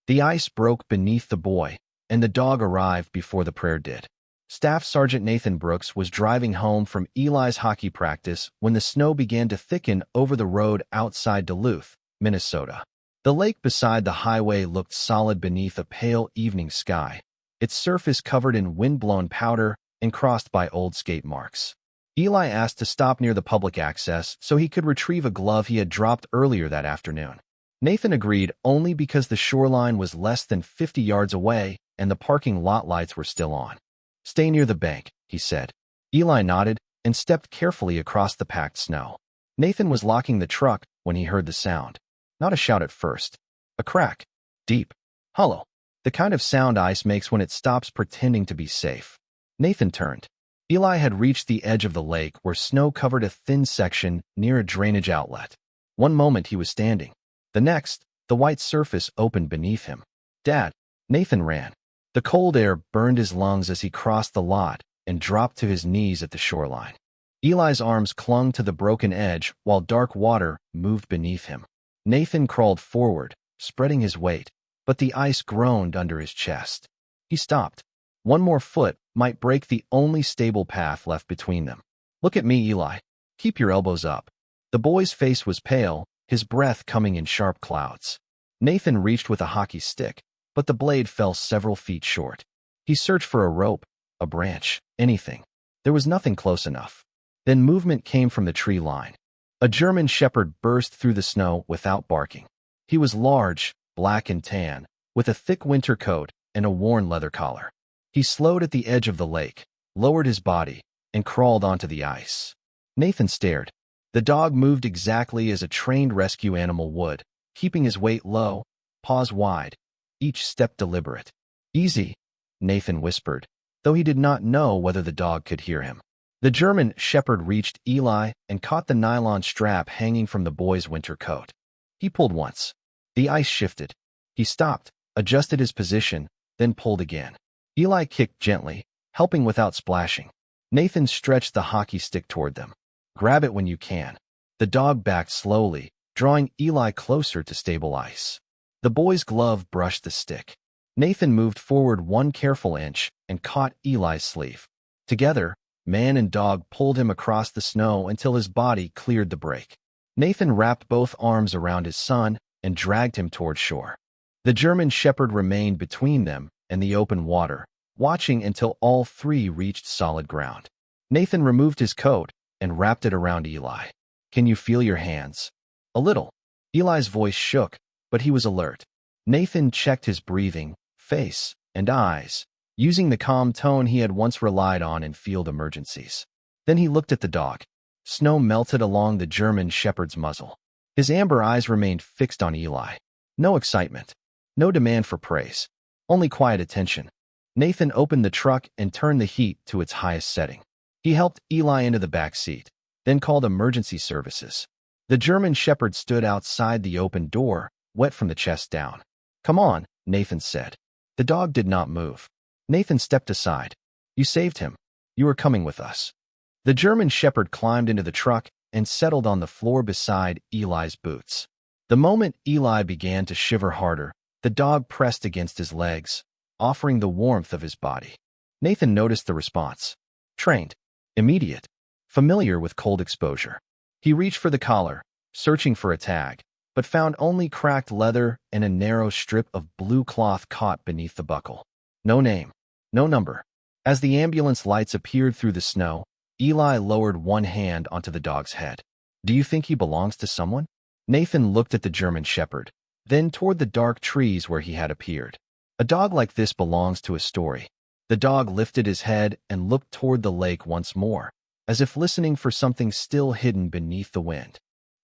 The ice broke beneath the boy, and the dog arrived before the prayer did. Staff Sergeant Nathan Brooks was driving home from Eli's hockey practice when the snow began to thicken over the road outside Duluth, Minnesota. The lake beside the highway looked solid beneath a pale evening sky, its surface covered in wind-blown powder and crossed by old skate marks. Eli asked to stop near the public access so he could retrieve a glove he had dropped earlier that afternoon. Nathan agreed only because the shoreline was less than 50 yards away and the parking lot lights were still on. "Stay near the bank," he said. Eli nodded and stepped carefully across the packed snow. Nathan was locking the truck when he heard the sound. Not a shout at first. A crack. Deep. Hollow. The kind of sound ice makes when it stops pretending to be safe. Nathan turned. Eli had reached the edge of the lake where snow covered a thin section near a drainage outlet. One moment he was standing. The next, the white surface opened beneath him. "Dad!" Nathan ran. The cold air burned his lungs as he crossed the lot and dropped to his knees at the shoreline. Eli's arms clung to the broken edge while dark water moved beneath him. Nathan crawled forward, spreading his weight, but the ice groaned under his chest. He stopped. One more foot might break the only stable path left between them. "Look at me, Eli. Keep your elbows up." The boy's face was pale, his breath coming in sharp clouds. Nathan reached with a hockey stick, but the blade fell several feet short. He searched for a rope, a branch, anything. There was nothing close enough. Then movement came from the tree line. A German shepherd burst through the snow without barking. He was large, black and tan, with a thick winter coat and a worn leather collar. He slowed at the edge of the lake, lowered his body, and crawled onto the ice. Nathan stared. The dog moved exactly as a trained rescue animal would, keeping his weight low, paws wide, each step deliberate. "Easy," Nathan whispered, though he did not know whether the dog could hear him. The German shepherd reached Eli and caught the nylon strap hanging from the boy's winter coat. He pulled once. The ice shifted. He stopped, adjusted his position, then pulled again. Eli kicked gently, helping without splashing. Nathan stretched the hockey stick toward them. "Grab it when you can." The dog backed slowly, drawing Eli closer to stable ice. The boy's glove brushed the stick. Nathan moved forward one careful inch and caught Eli's sleeve. Together, man and dog pulled him across the snow until his body cleared the break. Nathan wrapped both arms around his son and dragged him toward shore. The German shepherd remained between them and the open water, watching until all three reached solid ground. Nathan removed his coat and wrapped it around Eli. "Can you feel your hands?" "A little." Eli's voice shook, but he was alert. Nathan checked his breathing, face, and eyes, using the calm tone he had once relied on in field emergencies. Then he looked at the dog. Snow melted along the German shepherd's muzzle. His amber eyes remained fixed on Eli. No excitement. No demand for praise. Only quiet attention. Nathan opened the truck and turned the heat to its highest setting. He helped Eli into the back seat, then called emergency services. The German shepherd stood outside the open door, wet from the chest down. "Come on," Nathan said. The dog did not move. Nathan stepped aside. "You saved him. You are coming with us." The German shepherd climbed into the truck and settled on the floor beside Eli's boots. The moment Eli began to shiver harder, the dog pressed against his legs, offering the warmth of his body. Nathan noticed the response. Trained. Immediate. Familiar with cold exposure. He reached for the collar, searching for a tag, but found only cracked leather and a narrow strip of blue cloth caught beneath the buckle. No name. No number. As the ambulance lights appeared through the snow, Eli lowered one hand onto the dog's head. "Do you think he belongs to someone?" Nathan looked at the German shepherd, then toward the dark trees where he had appeared. "A dog like this belongs to a story." The dog lifted his head and looked toward the lake once more, as if listening for something still hidden beneath the wind.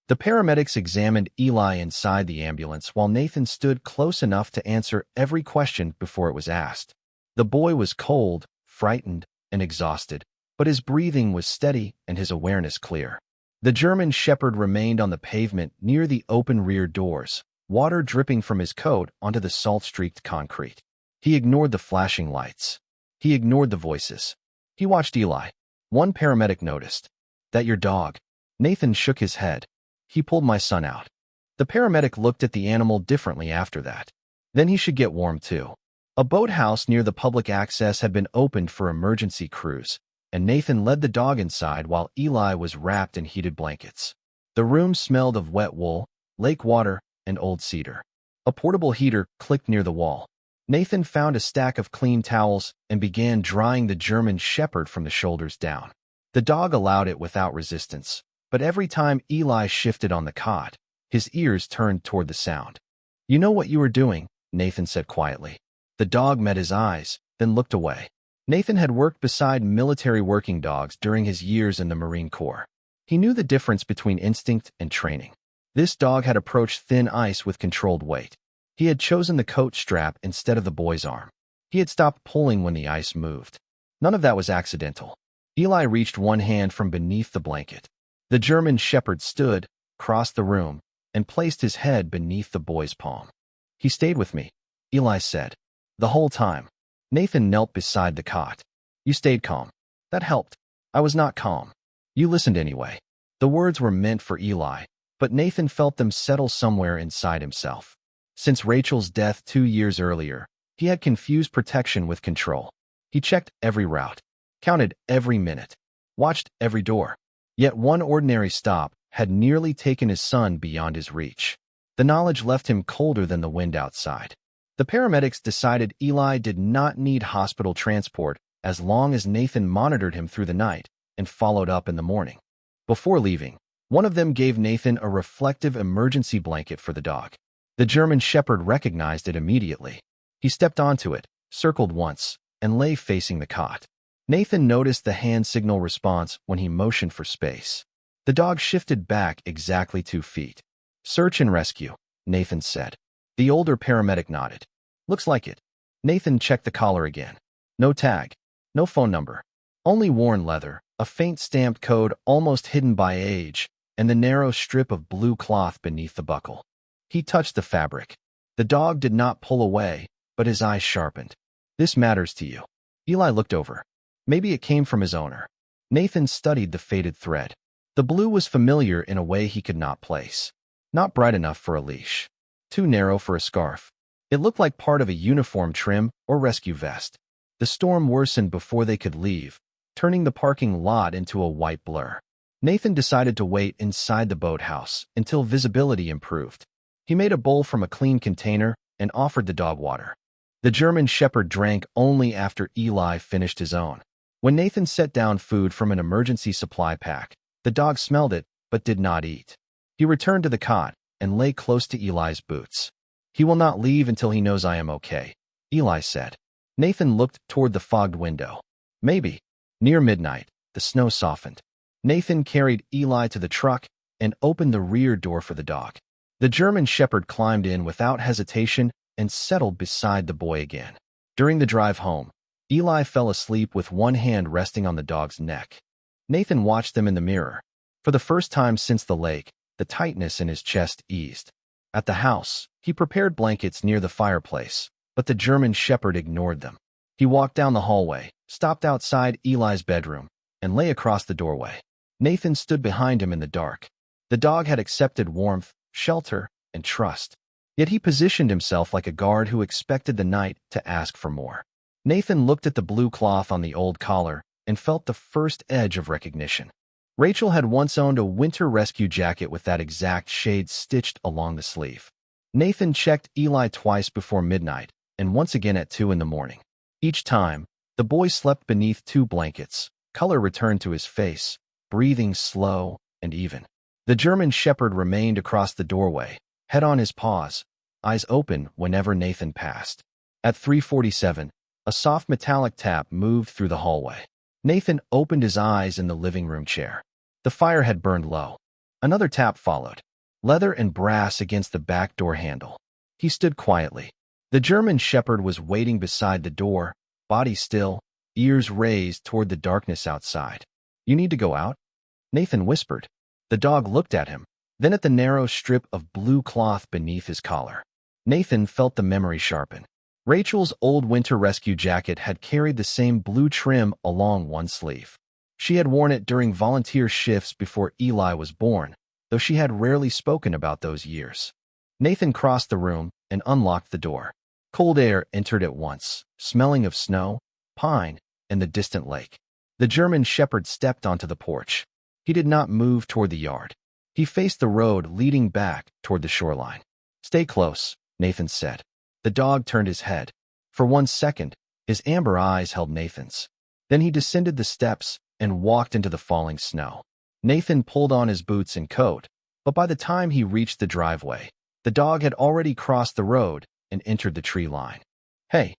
The paramedics examined Eli inside the ambulance while Nathan stood close enough to answer every question before it was asked. The boy was cold, frightened, and exhausted, but his breathing was steady and his awareness clear. The German shepherd remained on the pavement near the open rear doors, water dripping from his coat onto the salt-streaked concrete. He ignored the flashing lights. He ignored the voices. He watched Eli. One paramedic noticed. "That your dog?" Nathan shook his head. "He pulled my son out." The paramedic looked at the animal differently after that. Then he should get warm too. A boathouse near the public access had been opened for emergency crews, and Nathan led the dog inside while Eli was wrapped in heated blankets. The room smelled of wet wool, lake water, and old cedar. A portable heater clicked near the wall. Nathan found a stack of clean towels and began drying the German Shepherd from the shoulders down. The dog allowed it without resistance, but every time Eli shifted on the cot, his ears turned toward the sound. "You know what you are doing," Nathan said quietly. The dog met his eyes, then looked away. Nathan had worked beside military working dogs during his years in the Marine Corps. He knew the difference between instinct and training. This dog had approached thin ice with controlled weight. He had chosen the coat strap instead of the boy's arm. He had stopped pulling when the ice moved. None of that was accidental. Eli reached one hand from beneath the blanket. The German Shepherd stood, crossed the room, and placed his head beneath the boy's palm. "He stayed with me," Eli said. "The whole time." Nathan knelt beside the cot. "You stayed calm. That helped." "I was not calm." "You listened anyway." The words were meant for Eli, but Nathan felt them settle somewhere inside himself. Since Rachel's death 2 years earlier, he had confused protection with control. He checked every route, counted every minute, watched every door. Yet one ordinary stop had nearly taken his son beyond his reach. The knowledge left him colder than the wind outside. The paramedics decided Eli did not need hospital transport as long as Nathan monitored him through the night and followed up in the morning. Before leaving, one of them gave Nathan a reflective emergency blanket for the dog. The German Shepherd recognized it immediately. He stepped onto it, circled once, and lay facing the cot. Nathan noticed the hand signal response when he motioned for space. The dog shifted back exactly 2 feet. "Search and rescue," Nathan said. The older paramedic nodded. "Looks like it." Nathan checked the collar again. No tag, no phone number, only worn leather, a faint stamped code almost hidden by age, and the narrow strip of blue cloth beneath the buckle. He touched the fabric. The dog did not pull away, but his eyes sharpened. "This matters to you." Eli looked over. Maybe it came from his owner. Nathan studied the faded thread. The blue was familiar in a way he could not place. Not bright enough for a leash. Too narrow for a scarf. It looked like part of a uniform trim or rescue vest. The storm worsened before they could leave, turning the parking lot into a white blur. Nathan decided to wait inside the boathouse until visibility improved. He made a bowl from a clean container and offered the dog water. The German Shepherd drank only after Eli finished his own. When Nathan set down food from an emergency supply pack, the dog smelled it but did not eat. He returned to the cot and lay close to Eli's boots. "He will not leave until he knows I am okay," Eli said. Nathan looked toward the fogged window. Maybe. Near midnight, the snow softened. Nathan carried Eli to the truck and opened the rear door for the dog. The German Shepherd climbed in without hesitation and settled beside the boy again. During the drive home, Eli fell asleep with one hand resting on the dog's neck. Nathan watched them in the mirror. For the first time since the lake, the tightness in his chest eased. At the house, he prepared blankets near the fireplace, but the German Shepherd ignored them. He walked down the hallway, stopped outside Eli's bedroom, and lay across the doorway. Nathan stood behind him in the dark. The dog had accepted warmth, shelter, and trust. Yet he positioned himself like a guard who expected the night to ask for more. Nathan looked at the blue cloth on the old collar and felt the first edge of recognition. Rachel had once owned a winter rescue jacket with that exact shade stitched along the sleeve. Nathan checked Eli twice before midnight and once again at 2 in the morning. Each time, the boy slept beneath 2 blankets. Color returned to his face, breathing slow and even. The German Shepherd remained across the doorway, head on his paws, eyes open whenever Nathan passed. At 3:47, a soft metallic tap moved through the hallway. Nathan opened his eyes in the living room chair. The fire had burned low. Another tap followed, leather and brass against the back door handle. He stood quietly. The German Shepherd was waiting beside the door, body still, ears raised toward the darkness outside. "You need to go out?" Nathan whispered. The dog looked at him, then at the narrow strip of blue cloth beneath his collar. Nathan felt the memory sharpen. Rachel's old winter rescue jacket had carried the same blue trim along one sleeve. She had worn it during volunteer shifts before Eli was born, though she had rarely spoken about those years. Nathan crossed the room and unlocked the door. Cold air entered at once, smelling of snow, pine, and the distant lake. The German shepherd stepped onto the porch. He did not move toward the yard. He faced the road leading back toward the shoreline. "Stay close," Nathan said. The dog turned his head. For 1 second, his amber eyes held Nathan's. Then he descended the steps and walked into the falling snow. Nathan pulled on his boots and coat, but by the time he reached the driveway, the dog had already crossed the road and entered the tree line. "Hey!"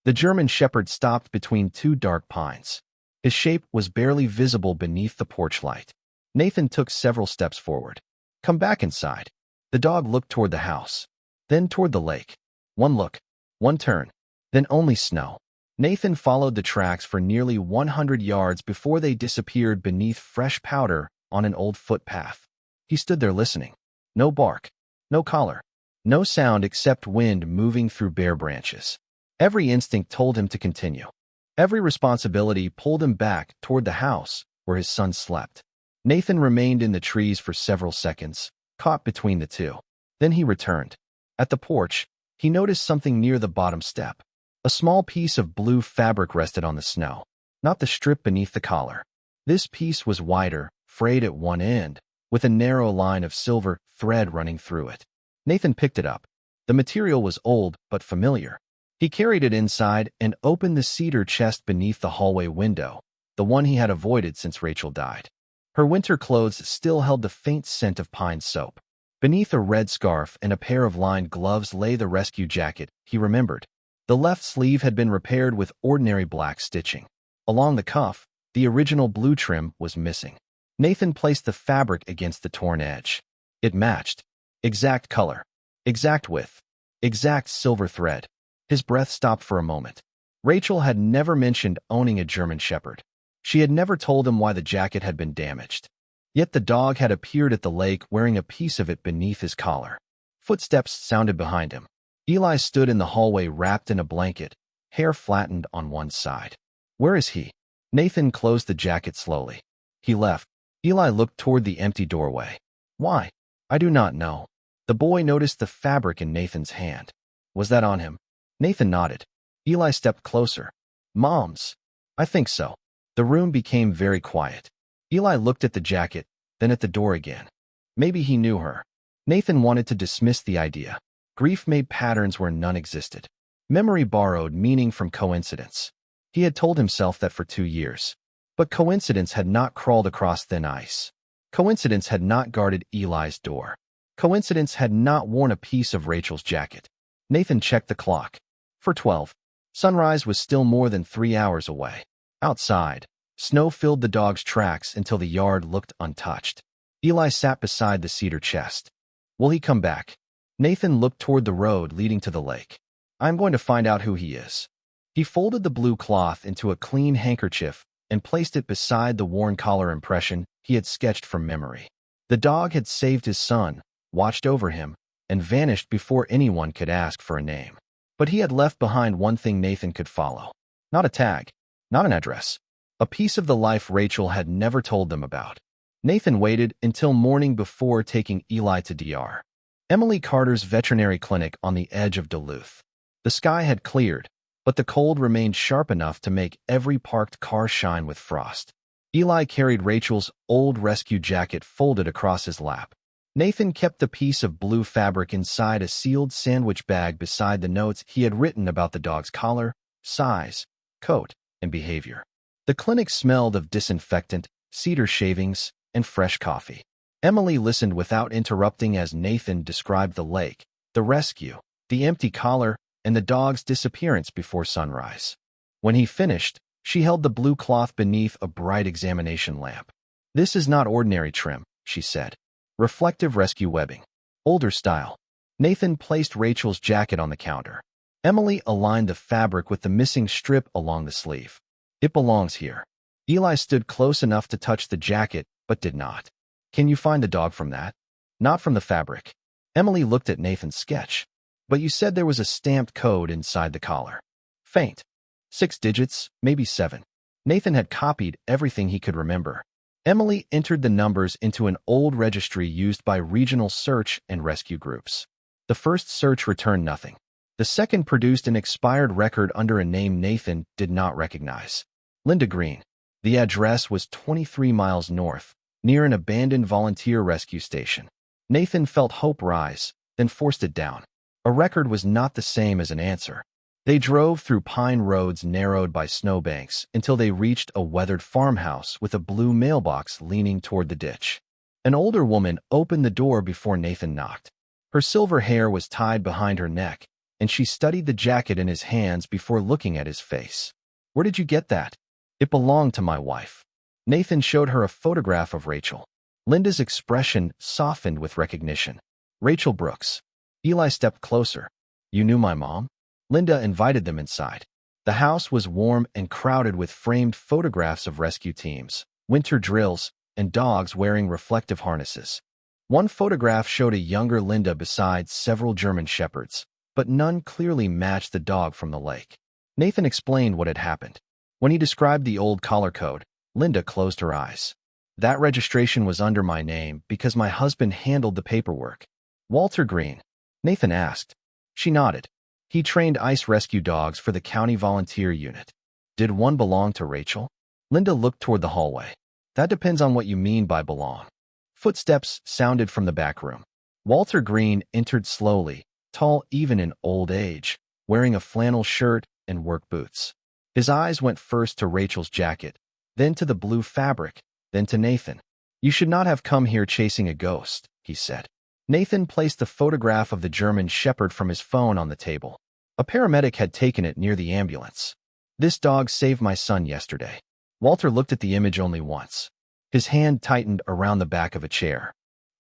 The German shepherd stopped between two dark pines. His shape was barely visible beneath the porch light. Nathan took several steps forward. "Come back inside." The dog looked toward the house, then toward the lake. One look, one turn, then only snow. Nathan followed the tracks for nearly 100 yards before they disappeared beneath fresh powder on an old footpath. He stood there listening. No bark, no collar, no sound except wind moving through bare branches. Every instinct told him to continue. Every responsibility pulled him back toward the house where his son slept. Nathan remained in the trees for several seconds, caught between the two. Then he returned. At the porch, he noticed something near the bottom step. A small piece of blue fabric rested on the snow, not the strip beneath the collar. This piece was wider, frayed at one end, with a narrow line of silver thread running through it. Nathan picked it up. The material was old but familiar. He carried it inside and opened the cedar chest beneath the hallway window, the one he had avoided since Rachel died. Her winter clothes still held the faint scent of pine soap. Beneath a red scarf and a pair of lined gloves lay the rescue jacket, he remembered. The left sleeve had been repaired with ordinary black stitching. Along the cuff, the original blue trim was missing. Nathan placed the fabric against the torn edge. It matched. Exact color. Exact width. Exact silver thread. His breath stopped for a moment. Rachel had never mentioned owning a German shepherd. She had never told him why the jacket had been damaged. Yet the dog had appeared at the lake wearing a piece of it beneath his collar. Footsteps sounded behind him. Eli stood in the hallway wrapped in a blanket, hair flattened on one side. "Where is he?" Nathan closed the jacket slowly. "He left." Eli looked toward the empty doorway. "Why?" "I do not know." The boy noticed the fabric in Nathan's hand. "Was that on him?" Nathan nodded. Eli stepped closer. "Mom's." "I think so." The room became very quiet. Eli looked at the jacket, then at the door again. Maybe he knew her. Nathan wanted to dismiss the idea. Grief made patterns where none existed. Memory borrowed meaning from coincidence. He had told himself that for 2 years. But coincidence had not crawled across thin ice. Coincidence had not guarded Eli's door. Coincidence had not worn a piece of Rachel's jacket. Nathan checked the clock. For 12. Sunrise was still more than 3 hours away. Outside, snow filled the dog's tracks until the yard looked untouched. Eli sat beside the cedar chest. "Will he come back?" Nathan looked toward the road leading to the lake. "I'm going to find out who he is." He folded the blue cloth into a clean handkerchief and placed it beside the worn collar impression he had sketched from memory. The dog had saved his son, watched over him, and vanished before anyone could ask for a name. But he had left behind one thing Nathan could follow. Not a tag, not an address. A piece of the life Rachel had never told them about. Nathan waited until morning before taking Eli to Dr. Emily Carter's veterinary clinic on the edge of Duluth. The sky had cleared, but the cold remained sharp enough to make every parked car shine with frost. Eli carried Rachel's old rescue jacket folded across his lap. Nathan kept the piece of blue fabric inside a sealed sandwich bag beside the notes he had written about the dog's collar, size, coat, and behavior. The clinic smelled of disinfectant, cedar shavings, and fresh coffee. Emily listened without interrupting as Nathan described the lake, the rescue, the empty collar, and the dog's disappearance before sunrise. When he finished, she held the blue cloth beneath a bright examination lamp. "This is not ordinary trim," she said. "Reflective rescue webbing. Older style." Nathan placed Rachel's jacket on the counter. Emily aligned the fabric with the missing strip along the sleeve. "It belongs here." Eli stood close enough to touch the jacket, but did not. "Can you find the dog from that?" "Not from the fabric." Emily looked at Nathan's sketch. "But you said there was a stamped code inside the collar." "Faint. 6 digits, maybe 7. Nathan had copied everything he could remember. Emily entered the numbers into an old registry used by regional search and rescue groups. The first search returned nothing. The second produced an expired record under a name Nathan did not recognize. Linda Green. The address was 23 miles north, near an abandoned volunteer rescue station. Nathan felt hope rise, then forced it down. A record was not the same as an answer. They drove through pine roads narrowed by snowbanks until they reached a weathered farmhouse with a blue mailbox leaning toward the ditch. An older woman opened the door before Nathan knocked. Her silver hair was tied behind her neck, and she studied the jacket in his hands before looking at his face. "Where did you get that?" "It belonged to my wife." Nathan showed her a photograph of Rachel. Linda's expression softened with recognition. "Rachel Brooks." Eli stepped closer. "You knew my mom?" Linda invited them inside. The house was warm and crowded with framed photographs of rescue teams, winter drills, and dogs wearing reflective harnesses. One photograph showed a younger Linda beside several German shepherds, but none clearly matched the dog from the lake. Nathan explained what had happened. When he described the old collar code, Linda closed her eyes. "That registration was under my name because my husband handled the paperwork." "Walter Green?" Nathan asked. She nodded. "He trained ice rescue dogs for the county volunteer unit." "Did one belong to Rachel?" Linda looked toward the hallway. "That depends on what you mean by belong." Footsteps sounded from the back room. Walter Green entered slowly, tall even in old age, wearing a flannel shirt and work boots. His eyes went first to Rachel's jacket, then to the blue fabric, then to Nathan. "You should not have come here chasing a ghost," he said. Nathan placed the photograph of the German shepherd from his phone on the table. A paramedic had taken it near the ambulance. "This dog saved my son yesterday." Walter looked at the image only once. His hand tightened around the back of a chair.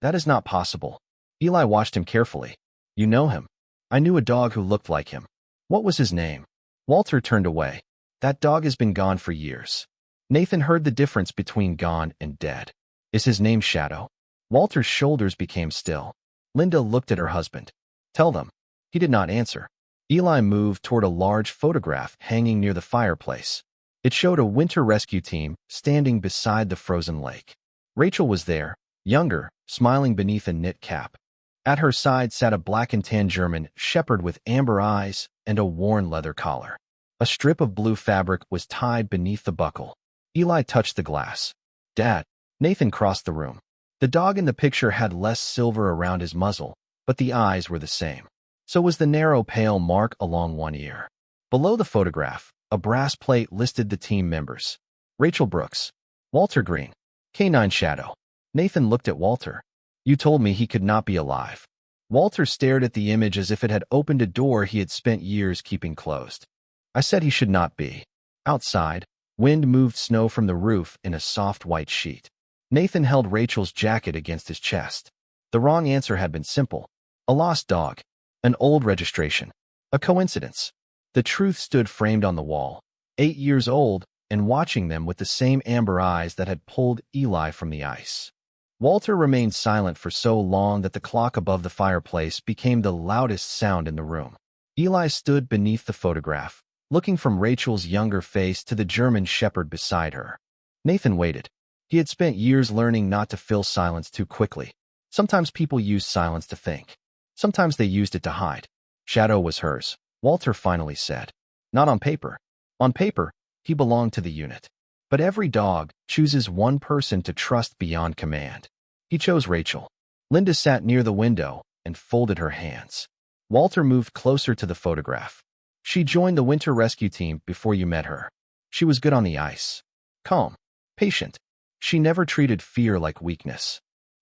"That is not possible." Eli watched him carefully. "You know him?" "I knew a dog who looked like him." "What was his name?" Walter turned away. "That dog has been gone for years." Nathan heard the difference between gone and dead. "Is his name Shadow?" Walter's shoulders became still. Linda looked at her husband. "Tell them." He did not answer. Eli moved toward a large photograph hanging near the fireplace. It showed a winter rescue team standing beside the frozen lake. Rachel was there, younger, smiling beneath a knit cap. At her side sat a black and tan German shepherd with amber eyes and a worn leather collar. A strip of blue fabric was tied beneath the buckle. Eli touched the glass. "Dad." Nathan crossed the room. The dog in the picture had less silver around his muzzle, but the eyes were the same. So was the narrow pale mark along one ear. Below the photograph, a brass plate listed the team members. Rachel Brooks. Walter Green. K9 Shadow. Nathan looked at Walter. "You told me he could not be alive." Walter stared at the image as if it had opened a door he had spent years keeping closed. "I said he should not be." Outside, wind moved snow from the roof in a soft white sheet. Nathan held Rachel's jacket against his chest. The wrong answer had been simple. A lost dog. An old registration. A coincidence. The truth stood framed on the wall, 8 years old, and watching them with the same amber eyes that had pulled Eli from the ice. Walter remained silent for so long that the clock above the fireplace became the loudest sound in the room. Eli stood beneath the photograph, looking from Rachel's younger face to the German shepherd beside her. Nathan waited. He had spent years learning not to fill silence too quickly. Sometimes people used silence to think. Sometimes they used it to hide. Shadow was hers, Walter finally said. Not on paper. On paper, he belonged to the unit. But every dog chooses one person to trust beyond command. He chose Rachel. Linda sat near the window and folded her hands. Walter moved closer to the photograph. She joined the winter rescue team before you met her. She was good on the ice. Calm. Patient. She never treated fear like weakness.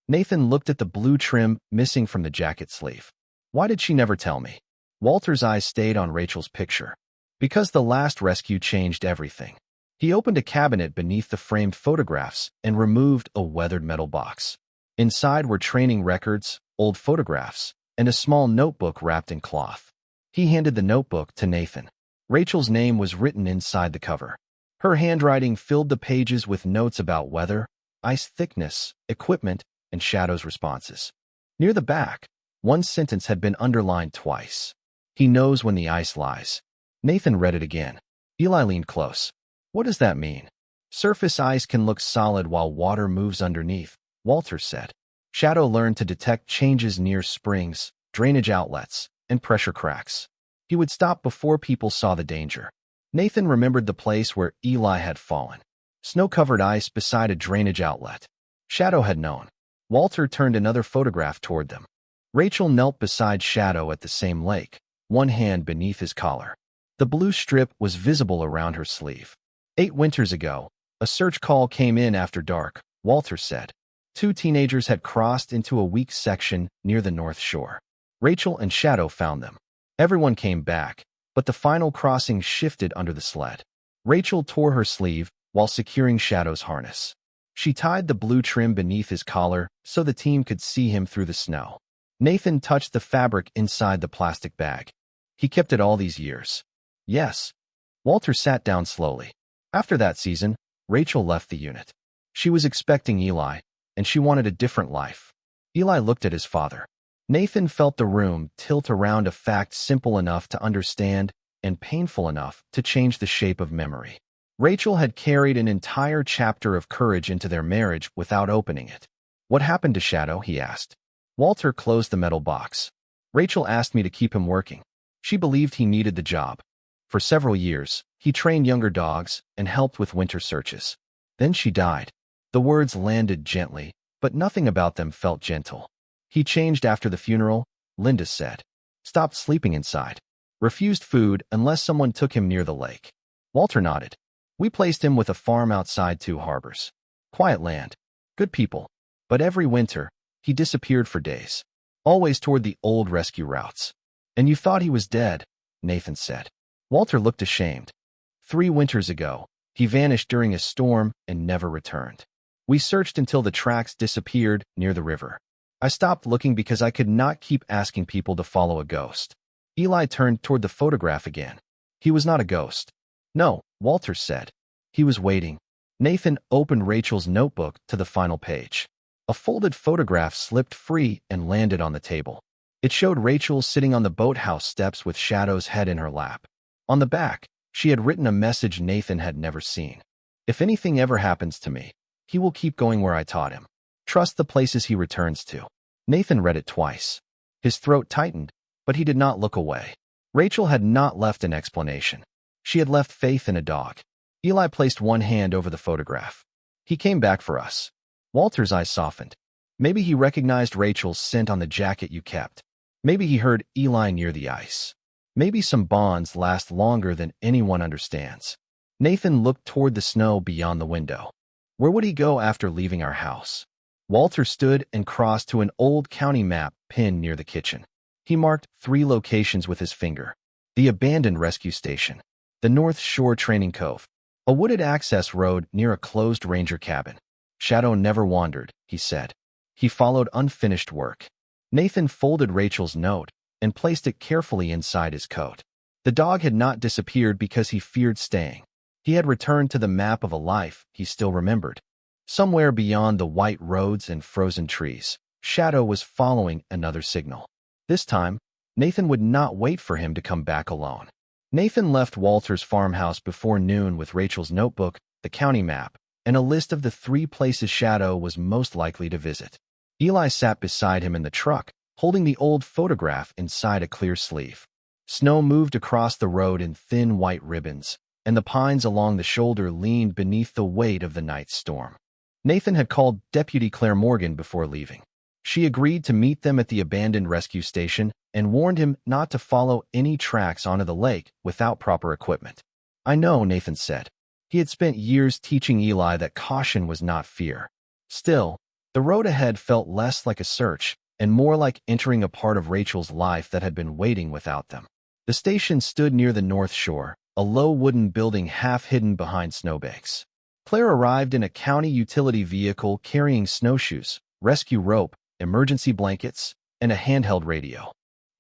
Nathan looked at the blue trim missing from the jacket sleeve. Why did she never tell me? Walter's eyes stayed on Rachel's picture. Because the last rescue changed everything. He opened a cabinet beneath the framed photographs and removed a weathered metal box. Inside were training records, old photographs, and a small notebook wrapped in cloth. He handed the notebook to Nathan. Rachel's name was written inside the cover. Her handwriting filled the pages with notes about weather, ice thickness, equipment, and Shadow's responses. Near the back, one sentence had been underlined twice. He knows when the ice lies. Nathan read it again. Eli leaned close. What does that mean? Surface ice can look solid while water moves underneath, Walter said. Shadow learned to detect changes near springs, drainage outlets, and pressure cracks. He would stop before people saw the danger. Nathan remembered the place where Eli had fallen. Snow-covered ice beside a drainage outlet. Shadow had known. Walter turned another photograph toward them. Rachel knelt beside Shadow at the same lake, one hand beneath his collar. The blue strip was visible around her sleeve. 8 winters ago, a search call came in after dark, Walter said. 2 teenagers had crossed into a weak section near the North Shore. Rachel and Shadow found them. Everyone came back, but the final crossing shifted under the sled. Rachel tore her sleeve while securing Shadow's harness. She tied the blue trim beneath his collar so the team could see him through the snow. Nathan touched the fabric inside the plastic bag. He kept it all these years. Yes. Walter sat down slowly. After that season, Rachel left the unit. She was expecting Eli, and she wanted a different life. Eli looked at his father. Nathan felt the room tilt around a fact simple enough to understand and painful enough to change the shape of memory. Rachel had carried an entire chapter of courage into their marriage without opening it. What happened to Shadow? He asked. Walter closed the metal box. Rachel asked me to keep him working. She believed he needed the job. For several years, he trained younger dogs and helped with winter searches. Then she died. The words landed gently, but nothing about them felt gentle. He changed after the funeral, Linda said. Stopped sleeping inside. Refused food unless someone took him near the lake. Walter nodded. We placed him with a farm outside 2 harbors. Quiet land. Good people. But every winter, he disappeared for days. Always toward the old rescue routes. And you thought he was dead, Nathan said. Walter looked ashamed. 3 winters ago, he vanished during a storm and never returned. We searched until the tracks disappeared near the river. I stopped looking because I could not keep asking people to follow a ghost. Eli turned toward the photograph again. He was not a ghost. No, Walter said. He was waiting. Nathan opened Rachel's notebook to the final page. A folded photograph slipped free and landed on the table. It showed Rachel sitting on the boathouse steps with Shadow's head in her lap. On the back, she had written a message Nathan had never seen. If anything ever happens to me, he will keep going where I taught him. Trust the places he returns to. Nathan read it twice. His throat tightened, but he did not look away. Rachel had not left an explanation. She had left faith in a dog. Eli placed one hand over the photograph. He came back for us. Walter's eyes softened. Maybe he recognized Rachel's scent on the jacket you kept. Maybe he heard Eli near the ice. Maybe some bonds last longer than anyone understands. Nathan looked toward the snow beyond the window. Where would he go after leaving our house? Walter stood and crossed to an old county map pinned near the kitchen. He marked 3 locations with his finger. The abandoned rescue station, the North Shore training cove, a wooded access road near a closed ranger cabin. Shadow never wandered, he said. He followed unfinished work. Nathan folded Rachel's note and placed it carefully inside his coat. The dog had not disappeared because he feared staying. He had returned to the map of a life he still remembered. Somewhere beyond the white roads and frozen trees, Shadow was following another signal. This time, Nathan would not wait for him to come back alone. Nathan left Walter's farmhouse before noon with Rachel's notebook, the county map, and a list of the 3 places Shadow was most likely to visit. Eli sat beside him in the truck, holding the old photograph inside a clear sleeve. Snow moved across the road in thin white ribbons, and the pines along the shoulder leaned beneath the weight of the night's storm. Nathan had called Deputy Claire Morgan before leaving. She agreed to meet them at the abandoned rescue station and warned him not to follow any tracks onto the lake without proper equipment. I know, Nathan said. He had spent years teaching Eli that caution was not fear. Still, the road ahead felt less like a search and more like entering a part of Rachel's life that had been waiting without them. The station stood near the North Shore, a low wooden building half hidden behind snowbanks. Claire arrived in a county utility vehicle carrying snowshoes, rescue rope, emergency blankets, and a handheld radio.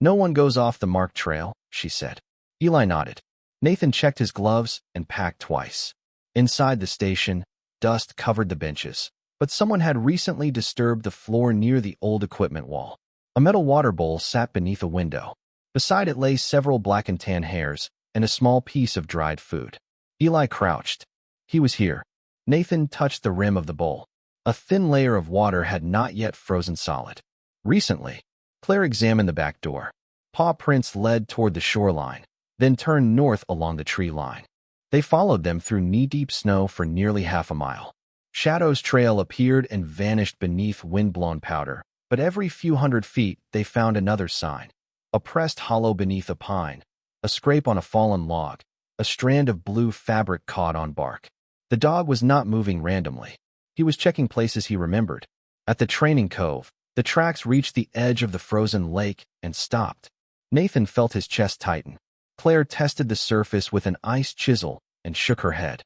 No one goes off the marked trail, she said. Eli nodded. Nathan checked his gloves and packed twice. Inside the station, dust covered the benches, but someone had recently disturbed the floor near the old equipment wall. A metal water bowl sat beneath a window. Beside it lay several black and tan hairs and a small piece of dried food. Eli crouched. He was here. Nathan touched the rim of the bowl. A thin layer of water had not yet frozen solid. Recently, Claire examined the back door. Paw prints led toward the shoreline, then turned north along the tree line. They followed them through knee-deep snow for nearly half a mile. Shadow's trail appeared and vanished beneath wind-blown powder, but every few hundred feet they found another sign. A pressed hollow beneath a pine, a scrape on a fallen log, a strand of blue fabric caught on bark. The dog was not moving randomly. He was checking places he remembered. At the training cove, the tracks reached the edge of the frozen lake and stopped. Nathan felt his chest tighten. Claire tested the surface with an ice chisel and shook her head.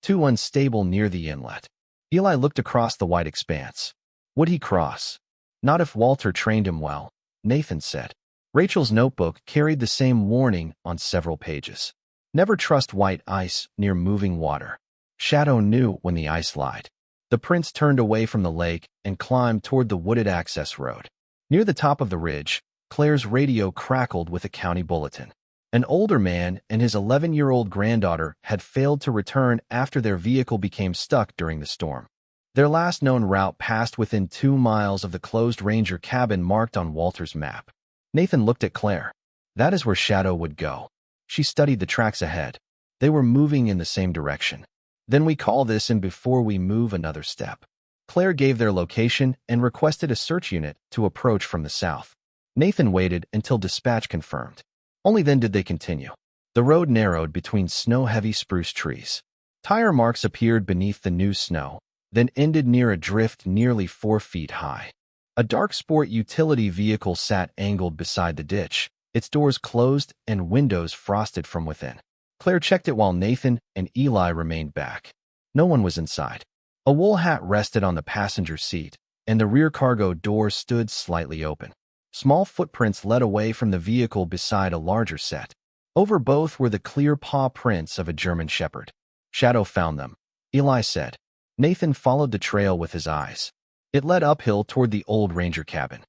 Too unstable near the inlet. Eli looked across the white expanse. Would he cross? Not if Walter trained him well, Nathan said. Rachel's notebook carried the same warning on several pages. Never trust white ice near moving water. Shadow knew when the ice lied. The prince turned away from the lake and climbed toward the wooded access road. Near the top of the ridge, Claire's radio crackled with a county bulletin. An older man and his 11-year-old granddaughter had failed to return after their vehicle became stuck during the storm. Their last known route passed within 2 miles of the closed ranger cabin marked on Walter's map. Nathan looked at Claire. That is where Shadow would go. She studied the tracks ahead. They were moving in the same direction. Then we call this in before we move another step. Claire gave their location and requested a search unit to approach from the south. Nathan waited until dispatch confirmed. Only then did they continue. The road narrowed between snow-heavy spruce trees. Tire marks appeared beneath the new snow, then ended near a drift nearly 4 feet high. A dark sport utility vehicle sat angled beside the ditch, its doors closed and windows frosted from within. Claire checked it while Nathan and Eli remained back. No one was inside. A wool hat rested on the passenger seat, and the rear cargo door stood slightly open. Small footprints led away from the vehicle beside a larger set. Over both were the clear paw prints of a German shepherd. Shadow found them, Eli said. Nathan followed the trail with his eyes. It led uphill toward the old ranger cabin.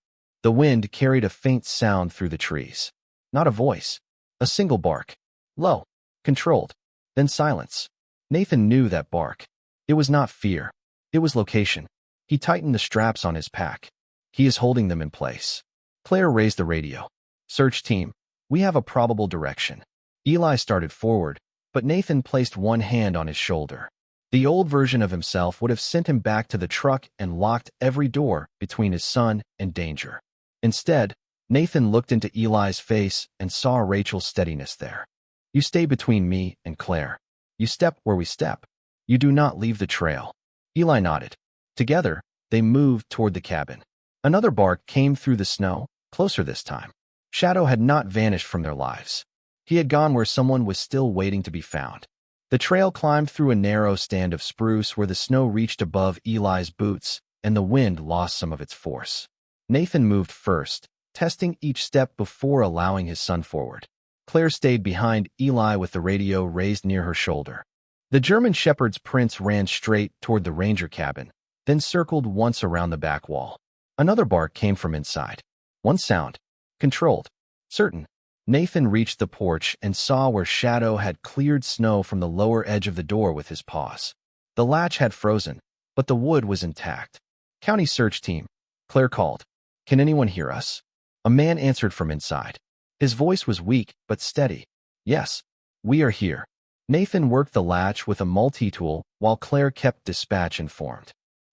The wind carried a faint sound through the trees. Not a voice. A single bark. Low. Controlled. Then silence. Nathan knew that bark. It was not fear. It was location. He tightened the straps on his pack. He is holding them in place. Claire raised the radio. Search team, we have a probable direction. Eli started forward, but Nathan placed one hand on his shoulder. The old version of himself would have sent him back to the truck and locked every door between his son and danger. Instead, Nathan looked into Eli's face and saw Rachel's steadiness there. You stay between me and Claire. You step where we step. You do not leave the trail. Eli nodded. Together, they moved toward the cabin. Another bark came through the snow, closer this time. Shadow had not vanished from their lives. He had gone where someone was still waiting to be found. The trail climbed through a narrow stand of spruce where the snow reached above Eli's boots and the wind lost some of its force. Nathan moved first, testing each step before allowing his son forward. Claire stayed behind Eli with the radio raised near her shoulder. The German shepherd's prints ran straight toward the ranger cabin, then circled once around the back wall. Another bark came from inside. One sound. Controlled. Certain. Nathan reached the porch and saw where Shadow had cleared snow from the lower edge of the door with his paws. The latch had frozen, but the wood was intact. County search team, Claire called. Can anyone hear us? A man answered from inside. His voice was weak but steady. Yes, we are here. Nathan worked the latch with a multi-tool while Claire kept dispatch informed.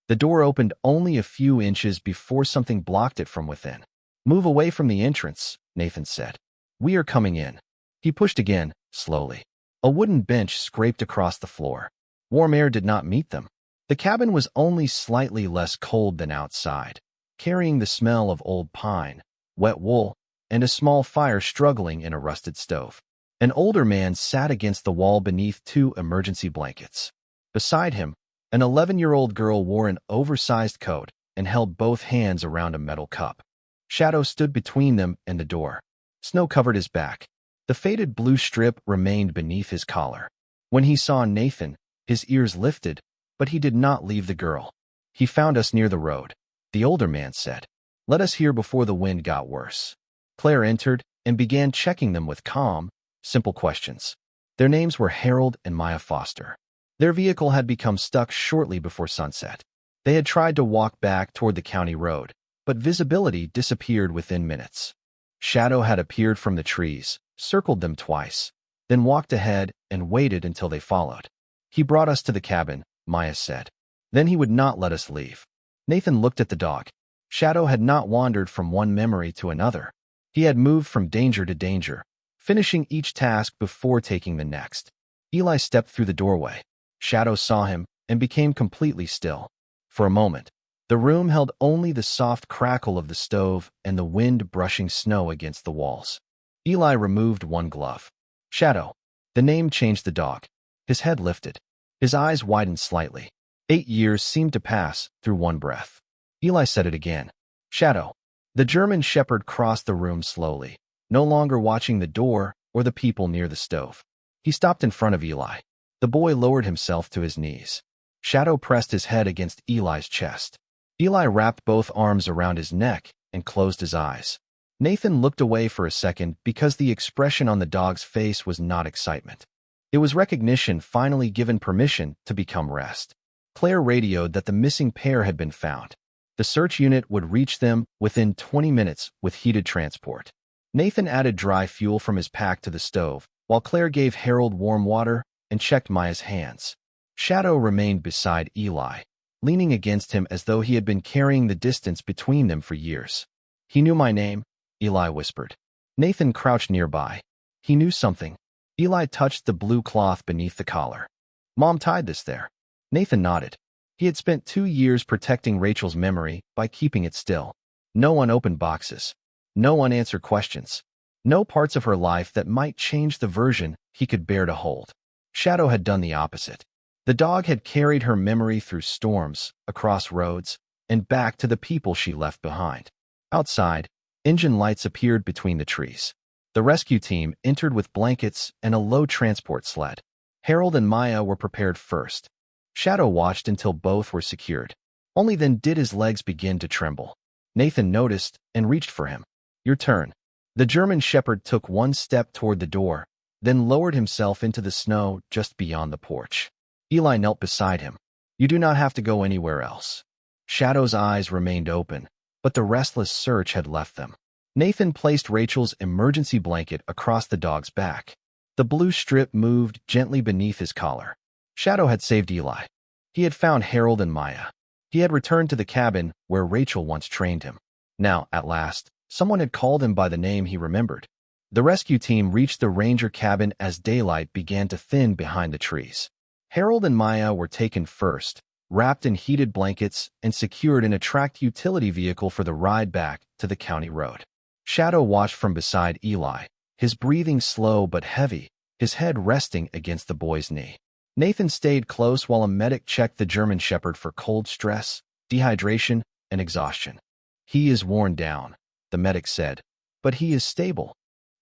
The door opened only a few inches before something blocked it from within. Move away from the entrance, Nathan said. We are coming in. He pushed again, slowly. A wooden bench scraped across the floor. Warm air did not meet them. The cabin was only slightly less cold than outside, carrying the smell of old pine, wet wool, and a small fire struggling in a rusted stove. An older man sat against the wall beneath 2 emergency blankets. Beside him, an 11-year-old girl wore an oversized coat and held both hands around a metal cup. Shadow stood between them and the door. Snow covered his back. The faded blue strip remained beneath his collar. When he saw Nathan, his ears lifted, but he did not leave the girl. He found us near the road, the older man said. Let us hear before the wind got worse. Claire entered and began checking them with calm, simple questions. Their names were Harold and Maya Foster. Their vehicle had become stuck shortly before sunset. They had tried to walk back toward the county road, but visibility disappeared within minutes. Shadow had appeared from the trees, circled them twice, then walked ahead and waited until they followed. He brought us to the cabin, Maya said. Then he would not let us leave. Nathan looked at the dog. Shadow had not wandered from one memory to another. He had moved from danger to danger, finishing each task before taking the next. Eli stepped through the doorway. Shadow saw him and became completely still. For a moment, the room held only the soft crackle of the stove and the wind brushing snow against the walls. Eli removed one glove. Shadow. The name changed the dog. His head lifted. His eyes widened slightly. 8 years seemed to pass through one breath. Eli said it again. Shadow. The German shepherd crossed the room slowly, no longer watching the door or the people near the stove. He stopped in front of Eli. The boy lowered himself to his knees. Shadow pressed his head against Eli's chest. Eli wrapped both arms around his neck and closed his eyes. Nathan looked away for a second because the expression on the dog's face was not excitement. It was recognition finally given permission to become rest. Claire radioed that the missing pair had been found. The search unit would reach them within 20 minutes with heated transport. Nathan added dry fuel from his pack to the stove, while Claire gave Harold warm water and checked Maya's hands. Shadow remained beside Eli, leaning against him as though he had been carrying the distance between them for years. He knew my name, Eli whispered. Nathan crouched nearby. He knew something. Eli touched the blue cloth beneath the collar. Mom tied this there. Nathan nodded. He had spent 2 years protecting Rachel's memory by keeping it still. No unopened boxes. No unanswered questions. No parts of her life that might change the version he could bear to hold. Shadow had done the opposite. The dog had carried her memory through storms, across roads, and back to the people she left behind. Outside, engine lights appeared between the trees. The rescue team entered with blankets and a low transport sled. Harold and Maya were prepared first. Shadow watched until both were secured. Only then did his legs begin to tremble. Nathan noticed and reached for him. Your turn. The German shepherd took one step toward the door, then lowered himself into the snow just beyond the porch. Eli knelt beside him. You do not have to go anywhere else. Shadow's eyes remained open, but the restless search had left them. Nathan placed Rachel's emergency blanket across the dog's back. The blue strip moved gently beneath his collar. Shadow had saved Eli. He had found Harold and Maya. He had returned to the cabin where Rachel once trained him. Now, at last, someone had called him by the name he remembered. The rescue team reached the ranger cabin as daylight began to thin behind the trees. Harold and Maya were taken first, wrapped in heated blankets and secured in a tracked utility vehicle for the ride back to the county road. Shadow watched from beside Eli, his breathing slow but heavy, his head resting against the boy's knee. Nathan stayed close while a medic checked the German shepherd for cold stress, dehydration, and exhaustion. He is worn down, the medic said, but he is stable.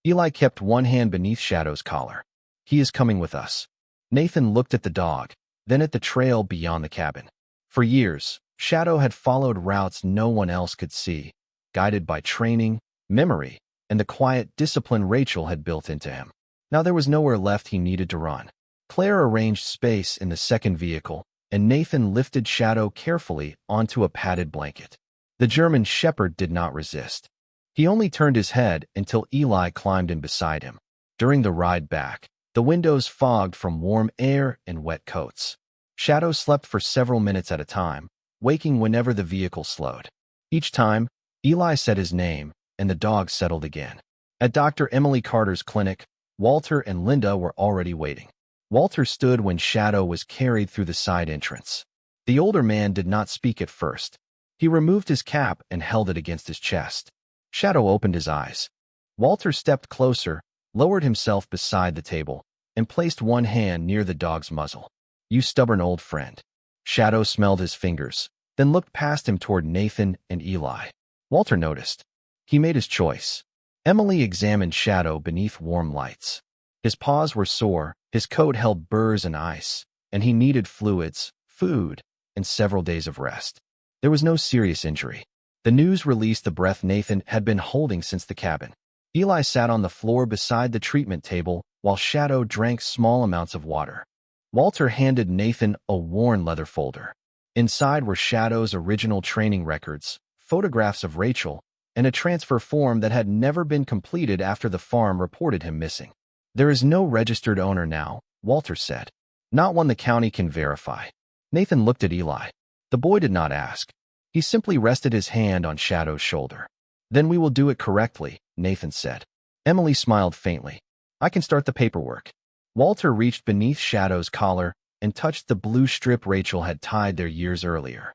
Eli kept one hand beneath Shadow's collar. He is coming with us. Nathan looked at the dog, then at the trail beyond the cabin. For years, Shadow had followed routes no one else could see, guided by training, memory, and the quiet discipline Rachel had built into him. Now there was nowhere left he needed to run. Claire arranged space in the second vehicle, and Nathan lifted Shadow carefully onto a padded blanket. The German shepherd did not resist. He only turned his head until Eli climbed in beside him. During the ride back, the windows fogged from warm air and wet coats. Shadow slept for several minutes at a time, waking whenever the vehicle slowed. Each time, Eli said his name, and the dog settled again. At Dr. Emily Carter's clinic, Walter and Linda were already waiting. Walter stood when Shadow was carried through the side entrance. The older man did not speak at first. He removed his cap and held it against his chest. Shadow opened his eyes. Walter stepped closer, lowered himself beside the table, and placed one hand near the dog's muzzle. You stubborn old friend. Shadow smelled his fingers, then looked past him toward Nathan and Eli. Walter noticed. He made his choice. Emily examined Shadow beneath warm lights. His paws were sore, his coat held burrs and ice, and he needed fluids, food, and several days of rest. There was no serious injury. The news released the breath Nathan had been holding since the cabin. Eli sat on the floor beside the treatment table while Shadow drank small amounts of water. Walter handed Nathan a worn leather folder. Inside were Shadow's original training records, photographs of Rachel, and a transfer form that had never been completed after the farm reported him missing. There is no registered owner now, Walter said. Not one the county can verify. Nathan looked at Eli. The boy did not ask. He simply rested his hand on Shadow's shoulder. Then we will do it correctly, Nathan said. Emily smiled faintly. I can start the paperwork. Walter reached beneath Shadow's collar and touched the blue strip Rachel had tied there years earlier.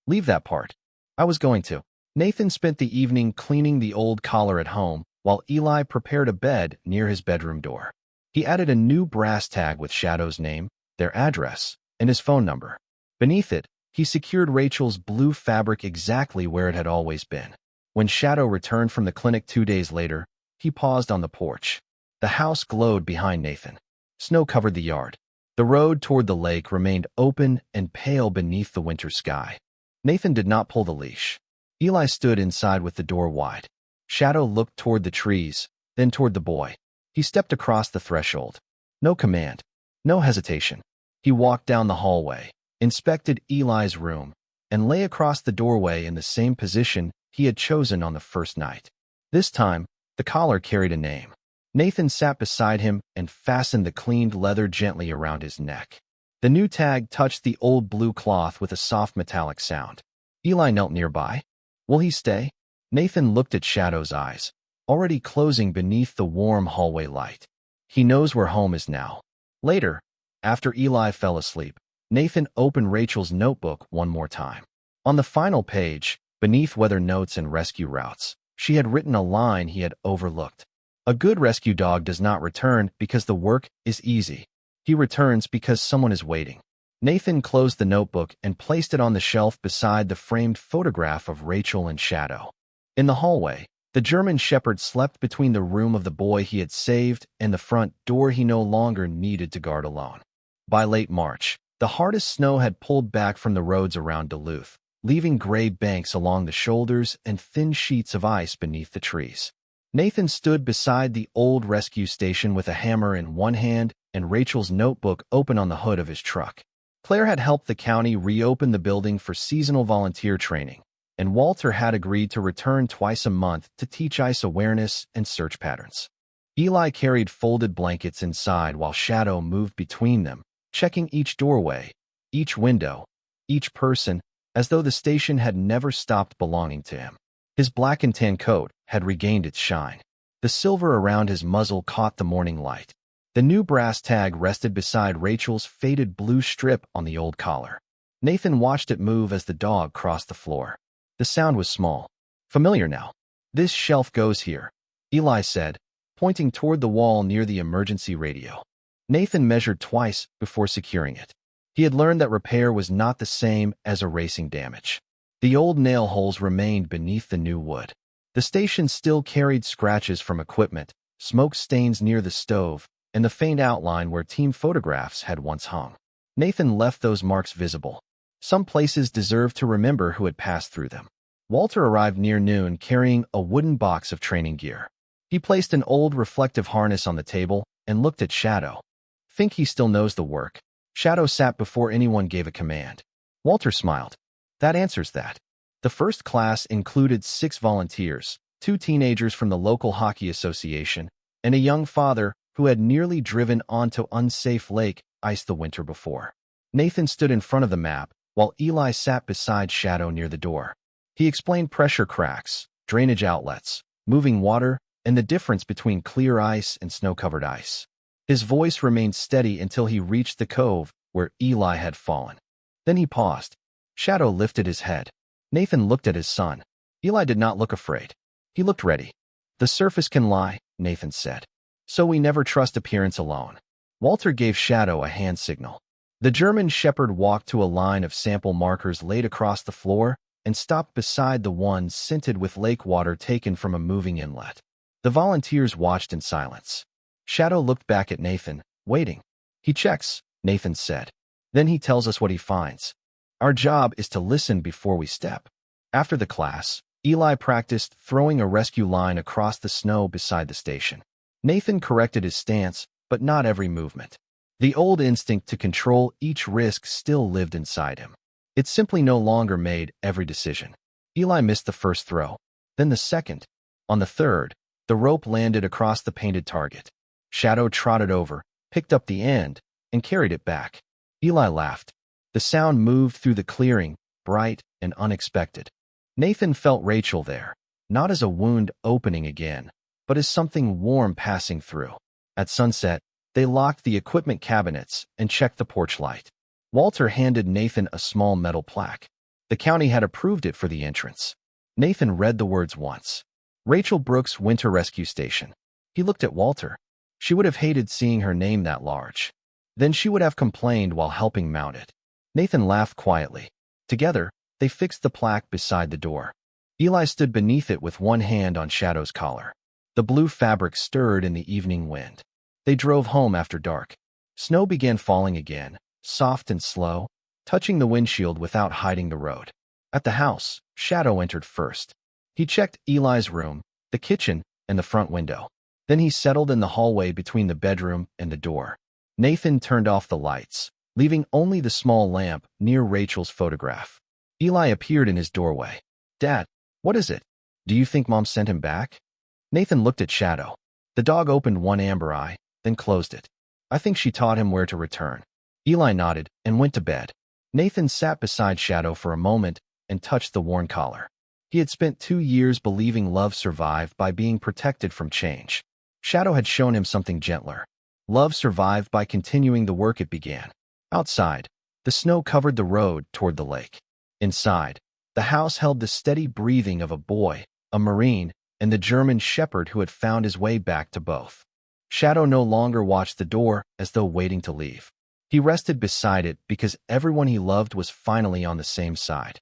Leave that part. I was going to. Nathan spent the evening cleaning the old collar at home while Eli prepared a bed near his bedroom door. He added a new brass tag with Shadow's name, their address, and his phone number. Beneath it, he secured Rachel's blue fabric exactly where it had always been. When Shadow returned from the clinic 2 days later, he paused on the porch. The house glowed behind Nathan. Snow covered the yard. The road toward the lake remained open and pale beneath the winter sky. Nathan did not pull the leash. Eli stood inside with the door wide. Shadow looked toward the trees, then toward the boy. He stepped across the threshold. No command. No hesitation. He walked down the hallway, inspected Eli's room, and lay across the doorway in the same position he had chosen on the first night. This time, the collar carried a name. Nathan sat beside him and fastened the cleaned leather gently around his neck. The new tag touched the old blue cloth with a soft metallic sound. Eli knelt nearby. Will he stay? Nathan looked at Shadow's eyes, already closing beneath the warm hallway light. He knows where home is now. Later, after Eli fell asleep, Nathan opened Rachel's notebook one more time. On the final page, beneath weather notes and rescue routes, she had written a line he had overlooked. A good rescue dog does not return because the work is easy. He returns because someone is waiting. Nathan closed the notebook and placed it on the shelf beside the framed photograph of Rachel and Shadow. In the hallway, the German shepherd slept between the room of the boy he had saved and the front door he no longer needed to guard alone. By late March, the hardest snow had pulled back from the roads around Duluth, leaving gray banks along the shoulders and thin sheets of ice beneath the trees. Nathan stood beside the old rescue station with a hammer in one hand and Rachel's notebook open on the hood of his truck. Claire had helped the county reopen the building for seasonal volunteer training, and Walter had agreed to return twice a month to teach ice awareness and search patterns. Eli carried folded blankets inside while Shadow moved between them, checking each doorway, each window, each person, as though the station had never stopped belonging to him. His black and tan coat had regained its shine. The silver around his muzzle caught the morning light. The new brass tag rested beside Rachel's faded blue strip on the old collar. Nathan watched it move as the dog crossed the floor. The sound was small. Familiar now. This shelf goes here, Eli said, pointing toward the wall near the emergency radio. Nathan measured twice before securing it. He had learned that repair was not the same as erasing damage. The old nail holes remained beneath the new wood. The station still carried scratches from equipment, smoke stains near the stove, and the faint outline where team photographs had once hung. Nathan left those marks visible. Some places deserved to remember who had passed through them. Walter arrived near noon carrying a wooden box of training gear. He placed an old reflective harness on the table and looked at Shadow. Think he still knows the work. Shadow sat before anyone gave a command. Walter smiled. That answers that. The first class included 6 volunteers, 2 teenagers from the local hockey association, and a young father who had nearly driven onto unsafe lake ice the winter before. Nathan stood in front of the map, while Eli sat beside Shadow near the door. He explained pressure cracks, drainage outlets, moving water, and the difference between clear ice and snow-covered ice. His voice remained steady until he reached the cove where Eli had fallen. Then he paused. Shadow lifted his head. Nathan looked at his son. Eli did not look afraid. He looked ready. The surface can lie, Nathan said. So we never trust appearance alone. Walter gave Shadow a hand signal. The German shepherd walked to a line of sample markers laid across the floor and stopped beside the one scented with lake water taken from a moving inlet. The volunteers watched in silence. Shadow looked back at Nathan, waiting. He checks, Nathan said. Then he tells us what he finds. Our job is to listen before we step. After the class, Eli practiced throwing a rescue line across the snow beside the station. Nathan corrected his stance, but not every movement. The old instinct to control each risk still lived inside him. It simply no longer made every decision. Eli missed the first throw. then the second. On the third, the rope landed across the painted target. Shadow trotted over, picked up the end, and carried it back. Eli laughed. The sound moved through the clearing, bright and unexpected. Nathan felt Rachel there, not as a wound opening again, but as something warm passing through. At sunset, they locked the equipment cabinets and checked the porch light. Walter handed Nathan a small metal plaque. The county had approved it for the entrance. Nathan read the words once. Rachel Brooks Winter Rescue Station. He looked at Walter. She would have hated seeing her name that large. Then she would have complained while helping mount it. Nathan laughed quietly. Together, they fixed the plaque beside the door. Eli stood beneath it with one hand on Shadow's collar. The blue fabric stirred in the evening wind. They drove home after dark. Snow began falling again, soft and slow, touching the windshield without hiding the road. At the house, Shadow entered first. He checked Eli's room, the kitchen, and the front window. Then he settled in the hallway between the bedroom and the door. Nathan turned off the lights, leaving only the small lamp near Rachel's photograph. Eli appeared in his doorway. "Dad, what is it? Do you think Mom sent him back?" Nathan looked at Shadow. The dog opened one amber eye, then closed it. "I think she taught him where to return." Eli nodded and went to bed. Nathan sat beside Shadow for a moment and touched the worn collar. He had spent 2 years believing love survived by being protected from change. Shadow had shown him something gentler. Love survived by continuing the work it began. Outside, the snow covered the road toward the lake. Inside, the house held the steady breathing of a boy, a Marine, and the German shepherd who had found his way back to both. Shadow no longer watched the door as though waiting to leave. He rested beside it because everyone he loved was finally on the same side.